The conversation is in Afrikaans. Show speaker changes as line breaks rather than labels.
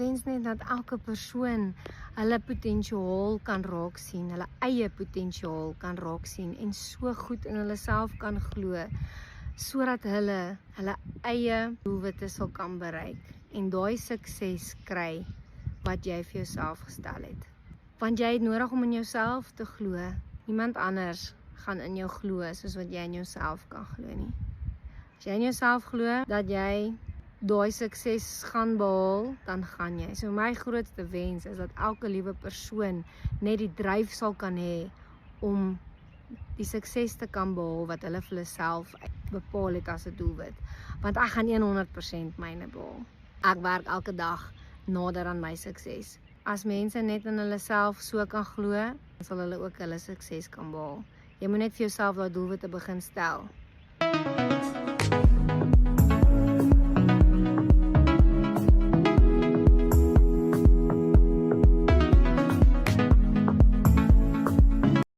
wens net dat elke persoon hulle potensiaal kan raak sien, hulle eie potensiaal kan raak sien en so goed in hulle self kan glo, sodat hulle eie doelwitte sal kan bereik en daai sukses kry wat jy vir jouself gestel het. Want jy het nodig om in jouself te glo. Niemand anders gaan in jou glo soos wat jy in jouself kan glo nie. As jy in jouself glo dat jy daai sukses gaan behaal, dan gaan jy. So my grootste wens is dat elke liewe persoon net die dryf sal kan hê om die sukses te kan behaal wat hulle vir hulle self bepaal het as 'n doelwit. Want ek gaan 100% myne behaal. Ek werk elke dag nader aan my sukses. As mense net in hulle self so kan glo, dan sal hulle ook hulle sukses kan behaal. Jy moet net vir jouself daai doelwitte begin stel.